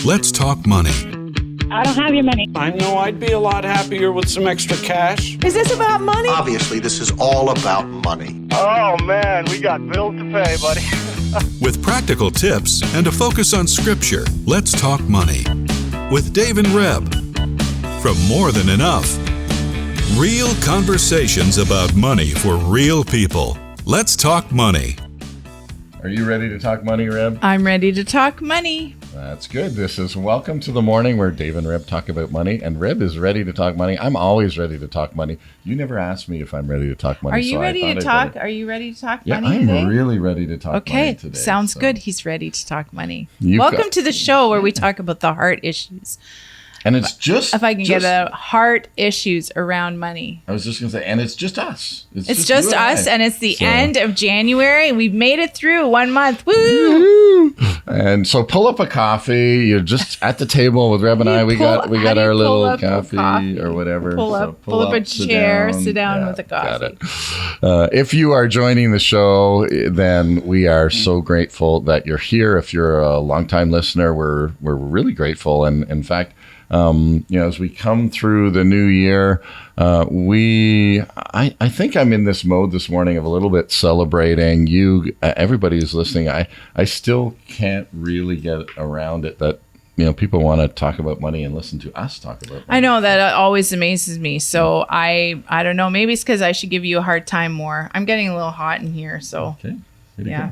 Let's talk money. I don't have your money. I know I'd be a lot happier with some extra cash. Is this about money? Obviously, this is all about money. Oh, man, we got bills to pay, buddy. With practical tips and a focus on Scripture, let's talk money. With Dave and Reb. From More Than Enough. Real conversations about money for real people. Let's talk money. Are you ready to talk money, Reb? I'm ready to talk money. That's good. This is Welcome to the Morning where Dave and Reb talk about money, and Reb is ready to talk money. I'm always ready to talk money. You never asked me if I'm ready to talk money. Are you ready to talk? Are you ready to talk money today? today? I'm really ready to talk money today. Okay, sounds good. He's ready to talk money. You've Welcome to the show where we talk about the heart issues. And it's just... If I can get a heart issues around money. I was just going to say, and it's just us. It's just us, and it's the end of January. We've made it through 1 month. Woo! And so pull up a coffee. You're just at the table with Reb and I. We got our little coffee or whatever. Pull up a chair, sit down with a coffee. Got it. If you are joining the show, then we are so grateful that you're here. If you're a longtime listener, we're really grateful. And in fact, as we come through the new year, I think I'm in this mode this morning of a little bit celebrating you, everybody who's listening. I still can't really get around it that, people want to talk about money and listen to us talk about money. I know that always amazes me. So I don't know. Maybe it's because I should give you a hard time more. I'm getting a little hot in here. So okay. Yeah.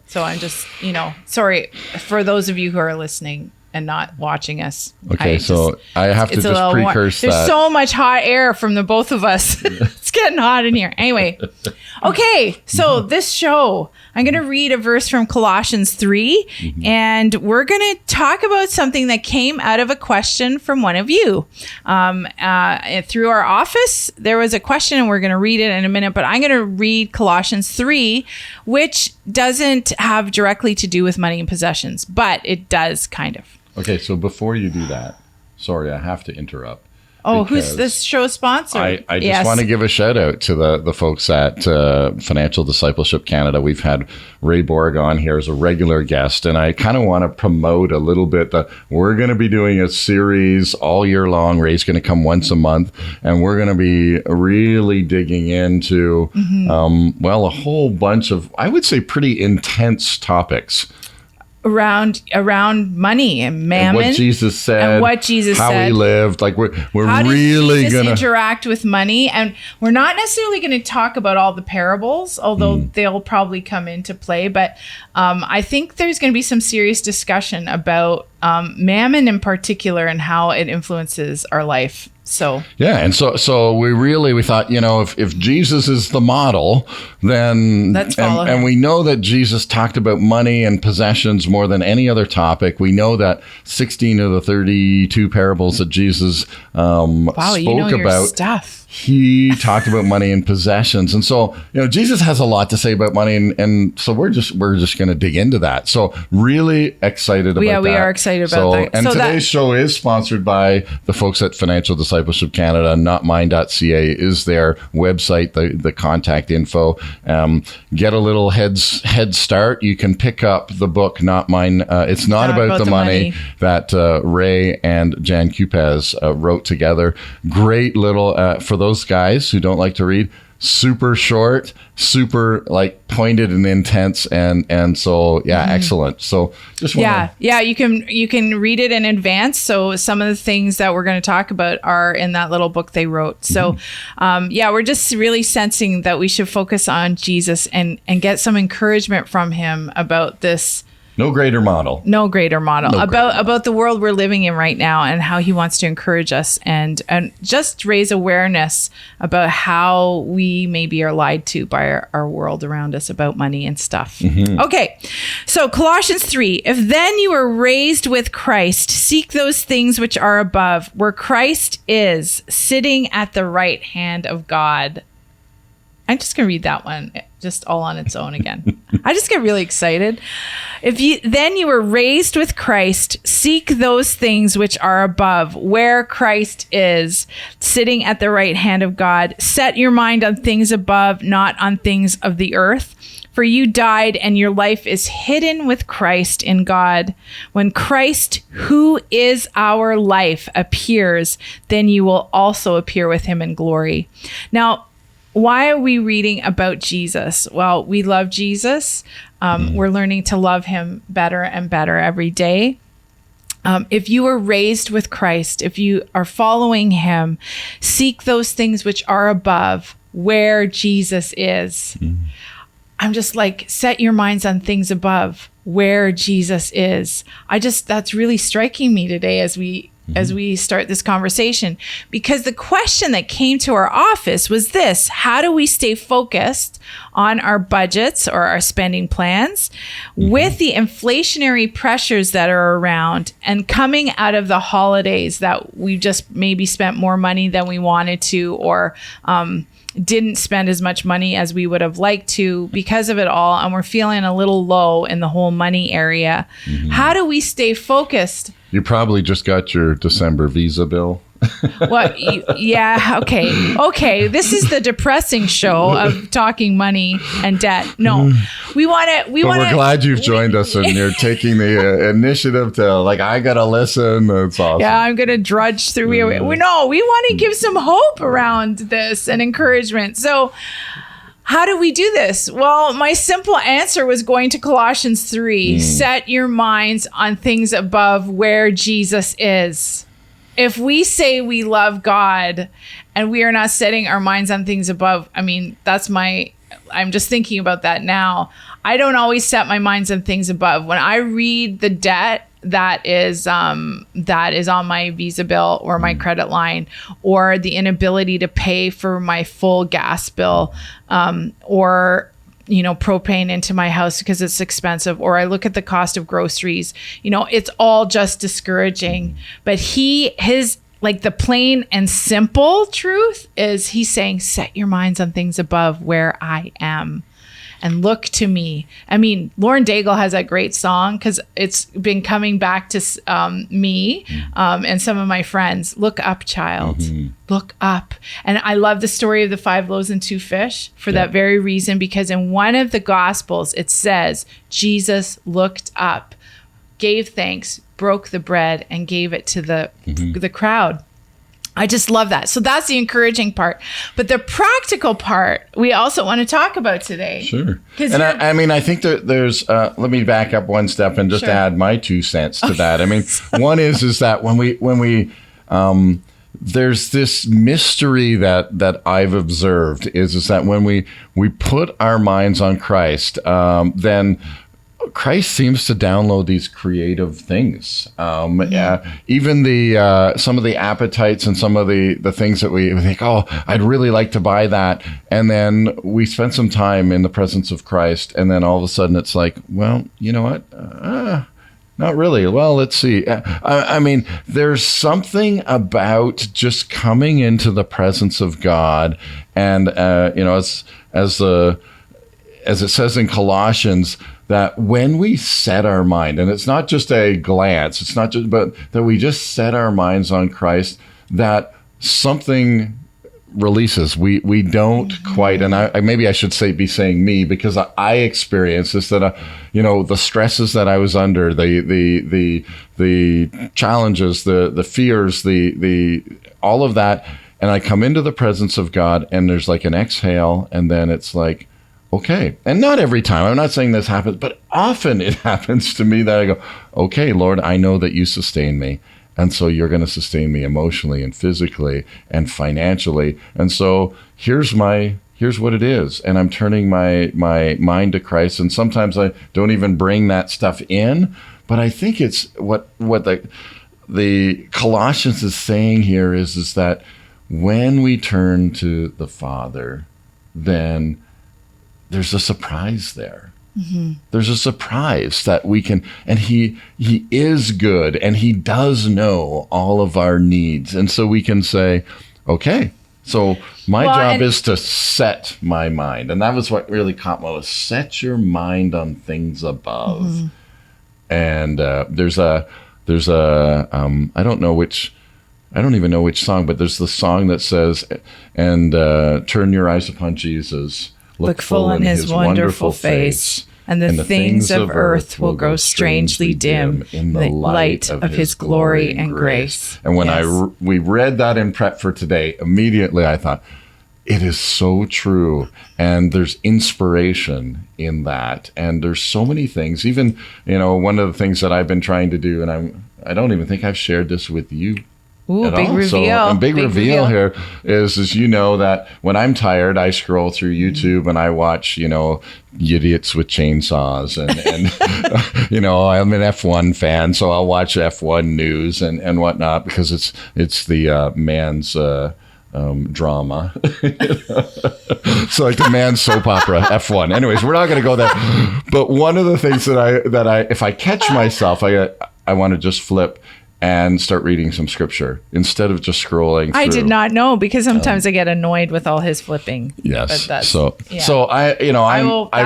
So I'm just, sorry for those of you who are listening and not watching us. Okay, I have to just precurse that. There's so much hot air from the both of us. It's getting hot in here. Anyway, okay, so this show, I'm going to read a verse from Colossians 3, and we're going to talk about something that came out of a question from one of you. Through our office, there was a question, and we're going to read it in a minute, but I'm going to read Colossians 3, which doesn't have directly to do with money and possessions, but it does kind of. Okay, so before you do that, sorry, I have to interrupt. Oh, who's this show's sponsor? I just want to give a shout out to the folks at Financial Discipleship Canada. We've had Ray Borg on here as a regular guest, and I kind of want to promote a little bit that we're going to be doing a series all year long. Ray's going to come once a month, and we're going to be really digging into, a whole bunch of, I would say, pretty intense topics. Around money and mammon, and what Jesus said, how he lived. Like we're how really does Jesus gonna interact with money, and we're not necessarily going to talk about all the parables, although they'll probably come into play. But I think there's going to be some serious discussion about mammon in particular and how it influences our life. So yeah, and so we thought, if Jesus is the model, then let's follow him. And we know that Jesus talked about money and possessions more than any other topic. We know that 16 of the 32 parables that Jesus spoke about, stuff. He talked about money and possessions. And so, Jesus has a lot to say about money, and so we're just going to dig into that. So really excited about that. Yeah, we are excited about that. And today's show is sponsored by the folks at Financial Discipleship Canada. Notmine.ca is their website, the contact info. Get a little head start. You can pick up the book, Not Mine. It's not about the money that Ray and Jan Kupez wrote together. Great little, for those guys who don't like to read, super short, super pointed and intense, and so excellent. So just you can read it in advance. So some of the things that we're going to talk about are in that little book they wrote. So we're just really sensing that we should focus on Jesus and get some encouragement from him about this. No greater model. About the world we're living in right now and how he wants to encourage us and just raise awareness about how we maybe are lied to by our world around us about money and stuff. Okay, so Colossians 3, if then you were raised with Christ, seek those things which are above, where Christ is, sitting at the right hand of God. I'm just going to read that one just all on its own again. I just get really excited. Then you were raised with Christ, seek those things which are above, where Christ is, sitting at the right hand of God. Set your mind on things above, not on things of the earth. For you died, and your life is hidden with Christ in God. When Christ, who is our life, appears, then you will also appear with him in glory. Now, why are we reading about Jesus? Well, we love Jesus. We're learning to love him better and better every day. If you were raised with Christ, if you are following him, seek those things which are above, where Jesus is. I'm just like, set your minds on things above, where Jesus is. That's really striking me today as we start this conversation, because the question that came to our office was this: how do we stay focused on our budgets or our spending plans with the inflationary pressures that are around, and coming out of the holidays that we just maybe spent more money than we wanted to, or didn't spend as much money as we would have liked to because of it all, and we're feeling a little low in the whole money area. How do we stay focused? You probably just got your December Visa bill. What? Yeah. Okay. This is the depressing show of talking money and debt. No, we want to. We're glad you've joined us, and you're taking the initiative to, like, I gotta listen. It's awesome. Yeah, I'm gonna drudge through. We want to give some hope around this and encouragement. So, how do we do this? Well, my simple answer was going to Colossians 3. Set your minds on things above, where Jesus is. If we say we love God and we are not setting our minds on things above, I mean, I'm just thinking about that now. I don't always set my minds on things above. When I read the debt that is on my Visa bill or my credit line, or the inability to pay for my full gas bill, or propane into my house because it's expensive, or I look at the cost of groceries, it's all just discouraging. But his the plain and simple truth is, he's saying, set your minds on things above, where I am, and look to me. I mean, Lauren Daigle has that great song, because it's been coming back to me and some of my friends. Look up, child. Look up. And I love the story of the 5 loaves and 2 fish for that very reason, because in one of the Gospels, it says, Jesus looked up, gave thanks, broke the bread, and gave it to the crowd. I just love that. So that's the encouraging part. But the practical part, we also want to talk about today. Sure. And I think that there's, let me back up one step and just add my 2 cents to that. I mean, one is that when we there's this mystery that I've observed is that when we put our minds on Christ, then Christ seems to download these creative things. Even some of the appetites and some of the things that we think, oh, I'd really like to buy that. And then we spend some time in the presence of Christ. And then all of a sudden it's like, well, you know what? Not really. Well, let's see. I mean, there's something about just coming into the presence of God. And, as it says in Colossians, that when we set our mind, and it's not just a glance, but that we just set our minds on Christ, that something releases. We don't quite, and maybe I should be saying me, because I experienced this, that the stresses that I was under, the challenges, the fears, the all of that, and I come into the presence of God, and there's like an exhale, and then it's like, okay. And not every time. I'm not saying this happens, but often it happens to me that I go, okay, Lord, I know that you sustain me. And so you're going to sustain me emotionally and physically and financially. And so here's what it is. And I'm turning my mind to Christ. And sometimes I don't even bring that stuff in, but I think it's what the Colossians is saying here is that when we turn to the Father, then there's a surprise there. There's a surprise that we can, and he is good, and he does know all of our needs. And so we can say, okay, so my job is to set my mind. And that was what really caught me, was set your mind on things above. And there's a I don't even know which song, but there's the song that says, and turn your eyes upon Jesus, Look full in his wonderful face, and the things of earth will grow strangely dim in the light of his glory and grace. And when we read that in prep for today, immediately I thought, it is so true. And there's inspiration in that. And there's so many things. Even, one of the things that I've been trying to do, and I don't even think I've shared this with you. Ooh, big reveal. So, a big reveal here is that when I'm tired, I scroll through YouTube and I watch, idiots with chainsaws and I'm an F1 fan, so I'll watch F1 news and whatnot because it's the man's drama. So like the man's soap opera F1. Anyways, we're not going to go there. But one of the things that I if I catch myself, I want to just flip and start reading some scripture instead of just scrolling through. I did not know because sometimes I get annoyed with all his flipping. Yes. But so I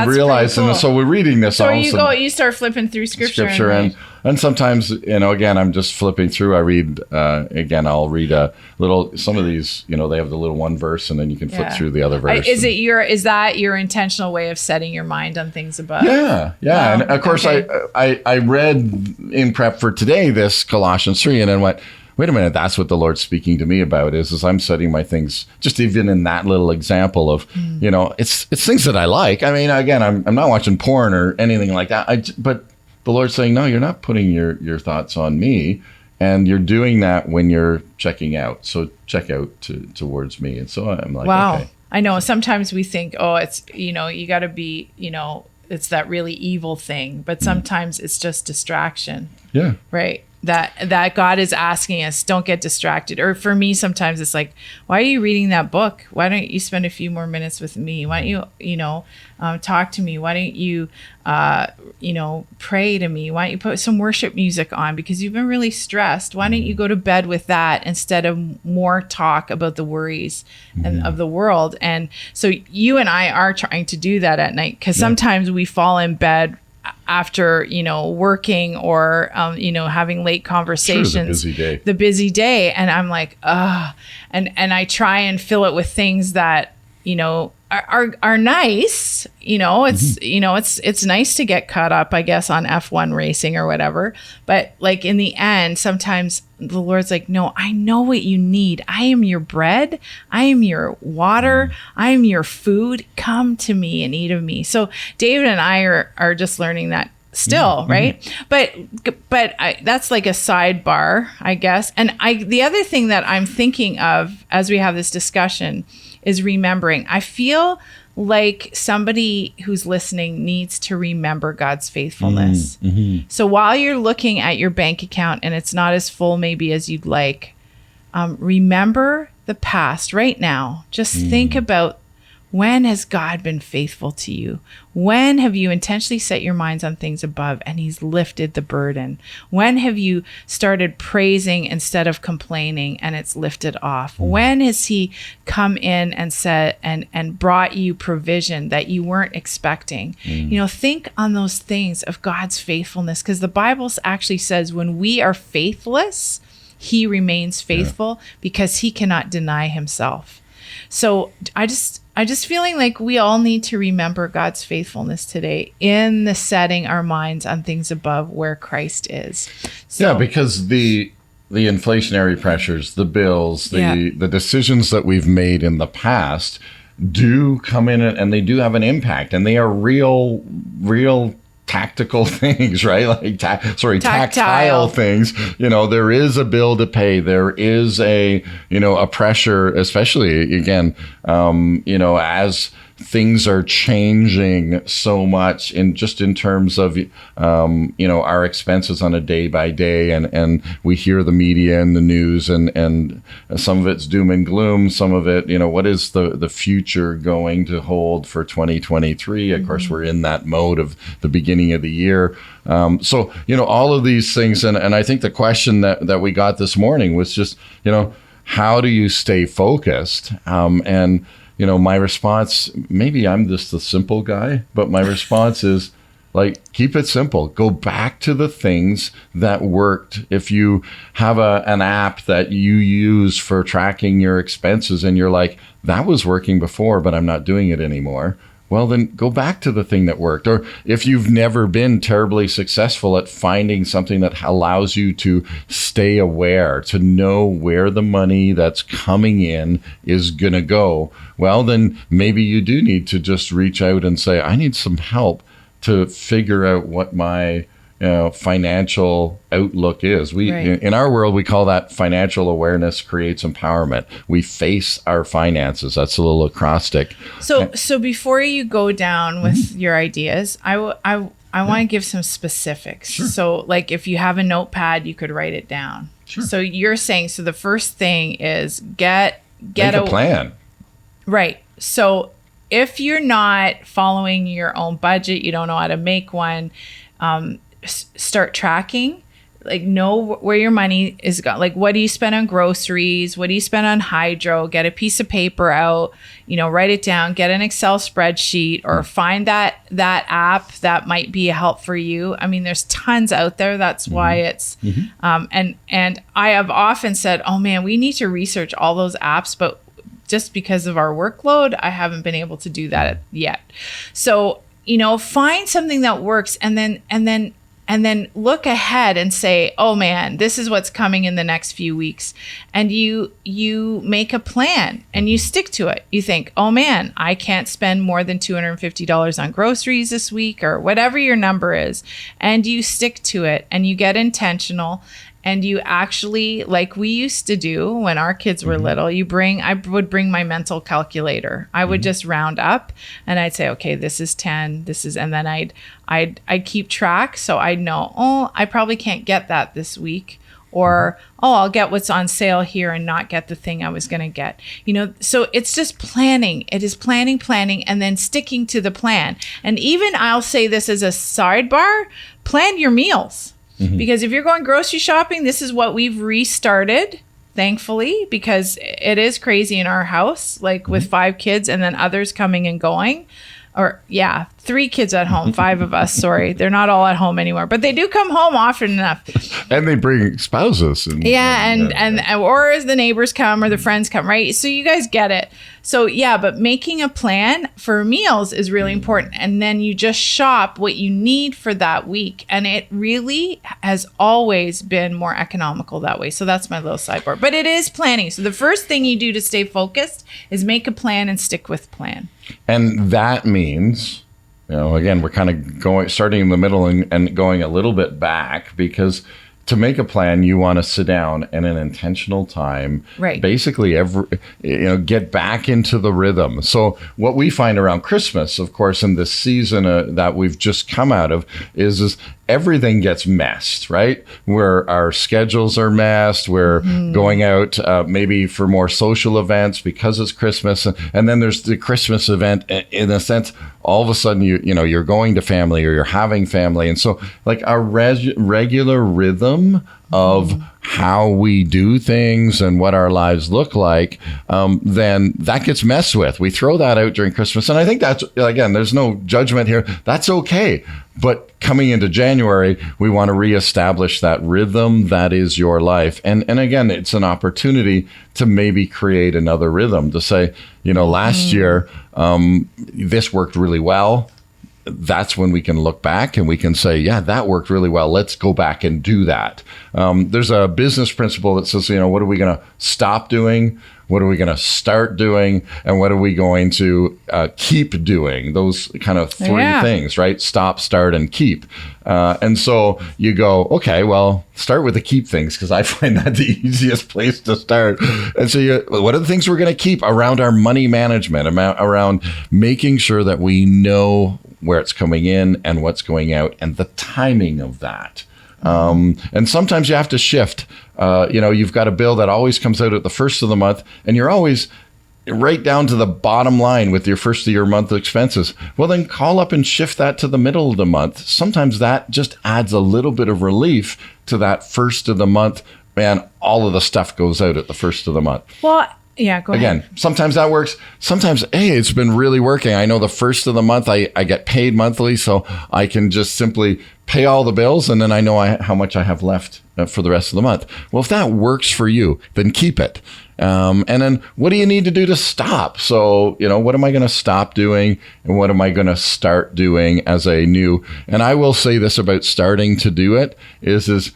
realized, cool. And so we're reading this. So you start flipping through scripture and sometimes, again, I'm just flipping through. I read, I'll read some of these, they have the little one verse and then you can flip through the other verse. Is that your intentional way of setting your mind on things above? Yeah. And of course, okay. I read in prep for today, this Colossians 3 and then went, wait a minute, that's what the Lord's speaking to me about is I'm setting my things just even in that little example of, it's things that I like. I mean, again, I'm not watching porn or anything like that. But the Lord's saying, no, you're not putting your thoughts on me. And you're doing that when you're checking out. So check out towards me. And so I'm like, wow. Okay. I know sometimes we think, it's, you got to be, it's that really evil thing. But sometimes it's just distraction. Yeah. Right. That God is asking us, don't get distracted. Or for me, sometimes it's like, why are you reading that book? Why don't you spend a few more minutes with me? Why don't you, talk to me? Why don't you, pray to me? Why don't you put some worship music on? Because you've been really stressed. Why don't you go to bed with that instead of more talk about the worries and of the world? And so you and I are trying to do that at night because sometimes we fall in bed after working or having late conversations. Sure, the busy day, and I'm like, and I try and fill it with things that are nice. It's nice to get caught up, I guess, on F1 racing or whatever. But like in the end, sometimes the Lord's like, no, I know what you need. I am your bread. I am your water. I am your food. Come to me and eat of me. So David and I are just learning that still, right? But that's like a sidebar, I guess. And the other thing that I'm thinking of as we have this discussion is remembering. I feel like somebody who's listening needs to remember God's faithfulness. So while you're looking at your bank account and it's not as full maybe as you'd like, remember the past right now. Just think about, when has God been faithful to you? When have you intentionally set your minds on things above and he's lifted the burden? When have you started praising instead of complaining and it's lifted off? When has he come in and said and brought you provision that you weren't expecting? Think on those things of God's faithfulness, because the Bible actually says when we are faithless, he remains faithful because he cannot deny himself. So I just feeling like we all need to remember God's faithfulness today in the setting our minds on things above where Christ is. So, because the inflationary pressures, the bills, the decisions that we've made in the past do come in and they do have an impact, and they are real tactical things, right? Like tactile things. There is a bill to pay. There is a pressure, especially again, as things are changing so much in terms of, our expenses on a day by day. And we hear the media and the news and some of it's doom and gloom. Some of it, what is the future going to hold for 2023? Of course, we're in that mode of the beginning of the year. So, all of these things. And I think the question that we got this morning was just, how do you stay focused? My response, maybe I'm just the simple guy, but my response is keep it simple. Go back to the things that worked. If you have an app that you use for tracking your expenses and you're like, that was working before, but I'm not doing it anymore. well, then go back to the thing that worked. Or if you've never been terribly successful at finding something that allows you to stay aware, to know where the money that's coming in is going to go, well, then maybe you do need to just reach out and say, I need some help to figure out what my financial outlook is. In our world, we call that financial awareness creates empowerment. We face our finances. That's a little acrostic. So before you go down with your ideas, I want to give some specifics. Sure. So like if you have a notepad, you could write it down. Sure. So you're saying, so the first thing is get a plan. Right. So if you're not following your own budget, you don't know how to make one, start tracking, like know where your money is going. Like, what do you spend on groceries? What do you spend on hydro? Get a piece of paper out, write it down, get an Excel spreadsheet, or find that app that might be a help for you. I mean, there's tons out there. That's why it's, and I have often said, oh man, we need to research all those apps, but just because of our workload, I haven't been able to do that yet. So, find something that works and then look ahead and say, oh man, this is what's coming in the next few weeks. And you make a plan and you stick to it. You think, oh man, I can't spend more than $250 on groceries this week, or whatever your number is. And you stick to it and you get intentional. And you actually, like we used to do when our kids were little, I would bring my mental calculator. I would just round up and I'd say, okay, this is 10, and then I'd keep track. So I'd know, oh, I probably can't get that this week. Or, oh, I'll get what's on sale here and not get the thing I was going to get. So it's just planning. It is planning, and then sticking to the plan. And even I'll say this as a sidebar, plan your meals. Because if you're going grocery shopping, this is what we've restarted, thankfully, because it is crazy in our house, like with 5 kids and then others coming and going. Or 3 kids at home, 5 of us. Sorry, they're not all at home anymore, but they do come home often enough. And they bring spouses. And or as the neighbors come or the friends come, right? So you guys get it. So but making a plan for meals is really important. And then you just shop what you need for that week. And it really has always been more economical that way. So that's my little sidebar. But it is planning. So the first thing you do to stay focused is make a plan and stick with plan. And that means, again, we're kind of starting in the middle and going a little bit back, because to make a plan, you want to sit down and in intentional time, basically get back into the rhythm. So what we find around Christmas, of course, in this season that we've just come out of, is everything gets messed, right? Where our schedules are messed. We're going out maybe for more social events because it's Christmas. And then there's the Christmas event. In a sense, all of a sudden, you're going to family or you're having family. And so like our regular rhythm of how we do things and what our lives look like, then that gets messed with. We throw that out during Christmas. And I think that's, again, there's no judgment here. That's okay. But coming into January, we want to reestablish that rhythm that is your life. And again, it's an opportunity to maybe create another rhythm, to say, last year, this worked really well. That's when we can look back and we can say, yeah, that worked really well. Let's go back and do that. There's a business principle that says, what are we going to stop doing? What are we going to start doing? And what are we going to keep doing? Those kind of 3 things, right? Stop, start, and keep. And so you go, okay, well, start with the keep things, because I find that the easiest place to start. And so what are the things we're going to keep around our money management, around making sure that we know where it's coming in and what's going out and the timing of that. And sometimes you have to shift. You've got a bill that always comes out at the first of the month, and you're always right down to the bottom line with your first of your month expenses. Well, then call up and shift that to the middle of the month. Sometimes that just adds a little bit of relief to that first of the month. Man, all of the stuff goes out at the first of the month. Well, Yeah, go Again, ahead. sometimes that works. Sometimes, hey, it's been really working. I know the first of the month I get paid monthly, so I can just simply pay all the bills, and then I know how much I have left for the rest of the month. Well, if that works for you, then keep it. And then what do you need to do to stop? So, what am I going to stop doing, and what am I going to start doing as a new? And I will say this about starting to do it is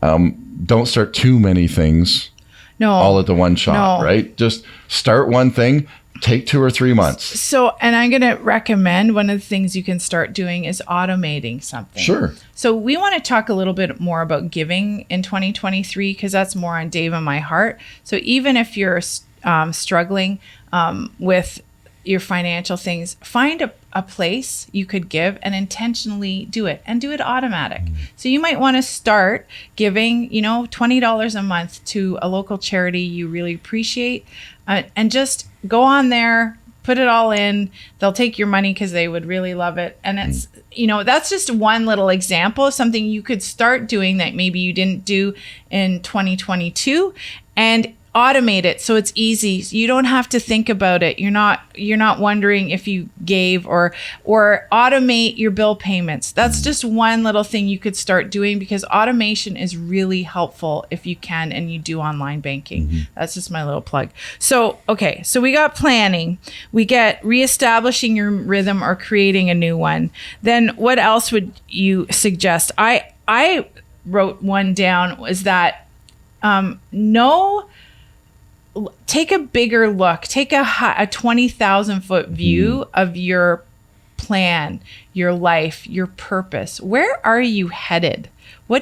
don't start too many things. No. All at the one shot, right? Just start one thing, take 2 or 3 months. So, and I'm going to recommend one of the things you can start doing is automating something. Sure. So we want to talk a little bit more about giving in 2023 because that's more on Dave and my heart. So even if you're struggling with your financial things, find a place you could give and intentionally do it, and do it automatic. So you might want to start giving, $20 a month to a local charity you really appreciate, and just go on there, put it all in. They'll take your money because they would really love it. And it's, that's just one little example of something you could start doing that maybe you didn't do in 2022, and automate it so it's easy. You don't have to think about it. You're not wondering if you gave or automate your bill payments. That's just one little thing you could start doing, because automation is really helpful if you can and you do online banking. That's just my little plug. So, okay. So we got planning. We get reestablishing your rhythm or creating a new one. Then what else would you suggest? I wrote one down, was that take a bigger look, take a 20,000 foot view of your plan, your life, your purpose. Where are you headed? Where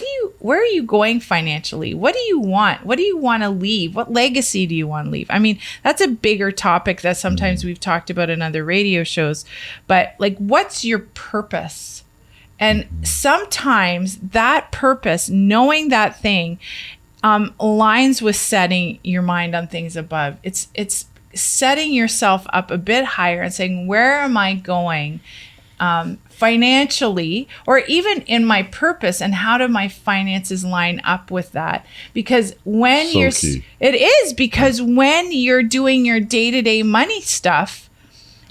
are you going financially? What do you want? What do you want to leave? What legacy do you want to leave? I mean, that's a bigger topic that sometimes we've talked about in other radio shows, but what's your purpose? And sometimes that purpose, knowing that thing, aligns with setting your mind on things above. It's setting yourself up a bit higher and saying, where am I going financially, or even in my purpose, and how do my finances line up with that? Because when when you're doing your day-to-day money stuff,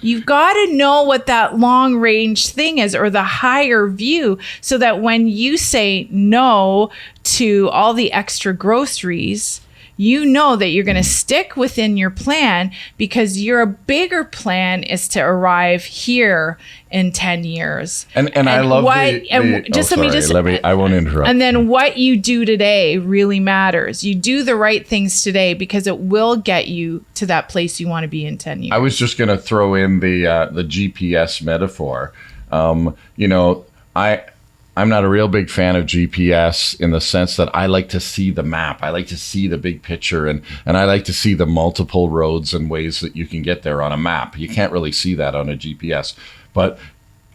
you've got to know what that long range thing is, or the higher view, so that when you say no to all the extra groceries, you know that you're going to stick within your plan, because your bigger plan is to arrive here in 10 years. And I love I won't interrupt. And then what you do today really matters. You do the right things today, because it will get you to that place you want to be in 10 years. I was just going to throw in the GPS metaphor. I'm not a real big fan of GPS in the sense that I like to see the map. I like to see the big picture, and I like to see the multiple roads and ways that you can get there on a map. You can't really see that on a GPS. But,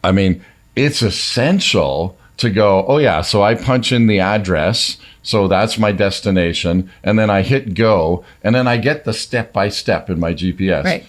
I mean, it's essential to go, oh yeah, so I punch in the address, so that's my destination, and then I hit go, and then I get the step-by-step in my GPS. Right.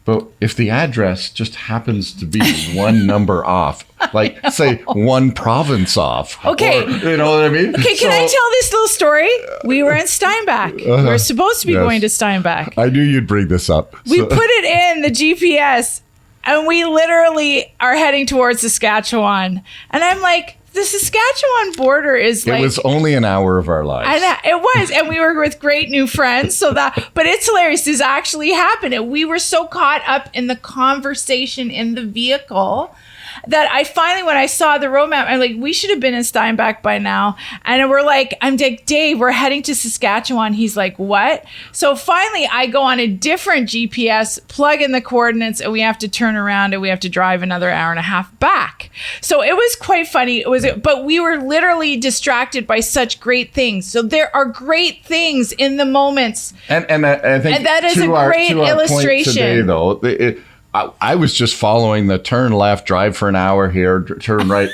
But if the address just happens to be one number off, like say one province off, okay, or, you know what I mean? Okay, can I tell this little story? We were in Steinbach. We were supposed to be going to Steinbach. I knew you'd bring this up. We put it in the GPS, and we literally are heading towards Saskatchewan. And I'm like, the Saskatchewan border is it was only an hour of our lives. It was, and we were with great new friends. But it's hilarious. This actually happened. And we were so caught up in the conversation in the vehicle that I finally, when I saw the roadmap, I'm like, we should have been in Steinbach by now. And I'm like, Dave, we're heading to Saskatchewan. He's like, what? So finally, I go on a different GPS, plug in the coordinates, and we have to turn around and we have to drive another hour and a half back. So it was quite funny. But we were literally distracted by such great things. So there are great things in the moments. And I think and that is a great illustration. Today, though, I was just following the turn left, drive for an hour here, turn right,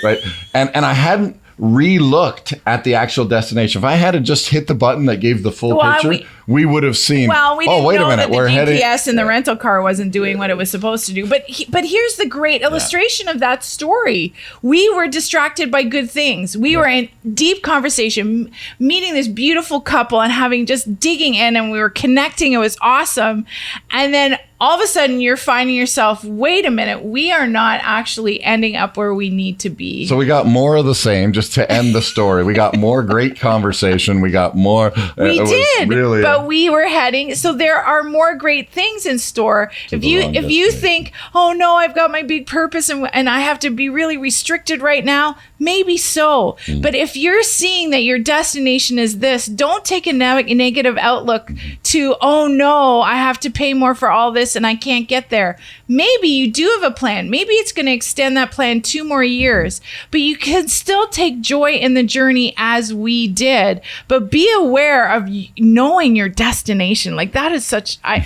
and I hadn't re-looked at the actual destination. If I had to just hit the button that gave the full picture, we would have seen, we didn't wait a know minute, that we're the heading... GPS in the rental car wasn't doing what it was supposed to do. But here's the great illustration of that story. We were distracted by good things. We were in deep conversation, meeting this beautiful couple and just digging in, and we were connecting. It was awesome. And then all of a sudden you're finding yourself, wait a minute, we are not actually ending up where we need to be. So we got more of the same, just to end the story. We got more great conversation. We got more. We did, really, but we were heading. So there are more great things in store. If you think, oh no, I've got my big purpose and I have to be really restricted right now, maybe so. But if you're seeing that your destination is this, don't take a negative outlook to, oh no, I have to pay more for all this and I can't get there. Maybe you do have a plan. Maybe it's going to extend that plan 2 more years, but you can still take joy in the journey as we did, but be aware of knowing your destination. Like that is such, I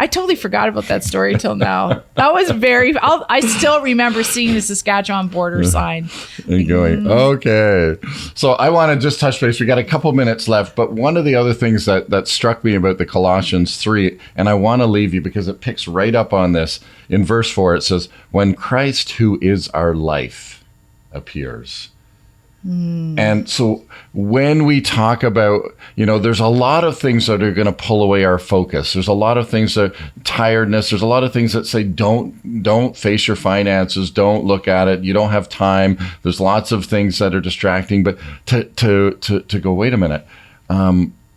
totally forgot about that story till now. That was I still remember seeing the Saskatchewan border sign. And going, okay. So I want to just touch base. We got a couple minutes left, but one of the other things that struck me about the Colossians 3, and I want to leave you because it picks right up on this. In verse 4, it says, when Christ, who is our life, appears. And so when we talk about, there's a lot of things that are going to pull away our focus. There's a lot of things that tiredness. There's a lot of things that say, don't face your finances. Don't look at it. You don't have time. There's lots of things that are distracting, but to go, wait a minute.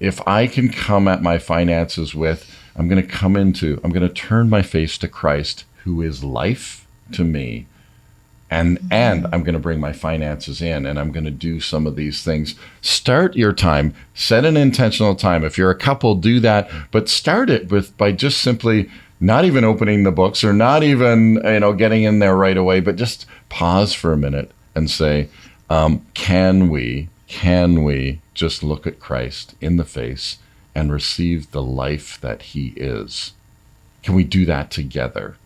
If I can come at my finances with, I'm going to turn my face to Christ, who is life to me. And I'm going to bring my finances in, and I'm going to do some of these things. Start your time. Set an intentional time. If you're a couple, do that. But start it by just simply not even opening the books or not even getting in there right away, but just pause for a minute and say, can we just look at Christ in the face and receive the life that he is? Can we do that together?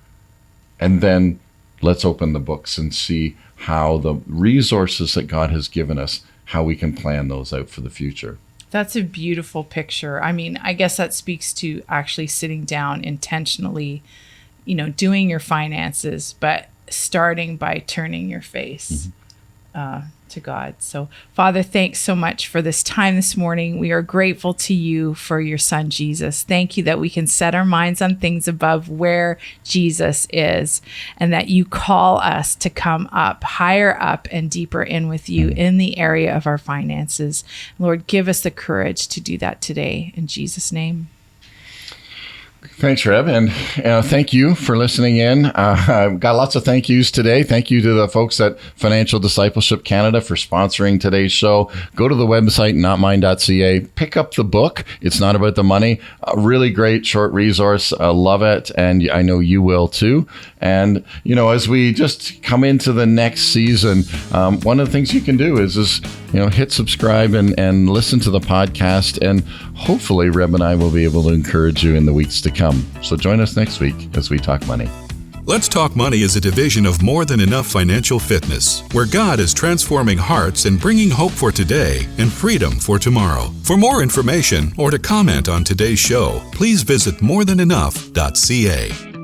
And then let's open the books and see how the resources that God has given us, how we can plan those out for the future. That's a beautiful picture. I mean, I guess that speaks to actually sitting down intentionally, doing your finances, but starting by turning your face to God. So, Father, thanks so much for this time this morning. We are grateful to you for your son, Jesus. Thank you that we can set our minds on things above where Jesus is, and that you call us to come up, higher up and deeper in with you in the area of our finances. Lord, give us the courage to do that today. In Jesus' name. Thanks, Reb, and thank you for listening in. I've got lots of thank yous today. Thank you to the folks at Financial Discipleship Canada for sponsoring today's show. Go to the website, notmine.ca. Pick up the book. It's Not About the Money. A really great short resource. I love it, and I know you will too. And, as we just come into the next season, one of the things you can do is hit subscribe and listen to the podcast, and hopefully Reb and I will be able to encourage you in the weeks to come. So join us next week as we talk money. Let's Talk Money is a division of More Than Enough Financial Fitness, where God is transforming hearts and bringing hope for today and freedom for tomorrow. For more information or to comment on today's show, please visit morethanenough.ca.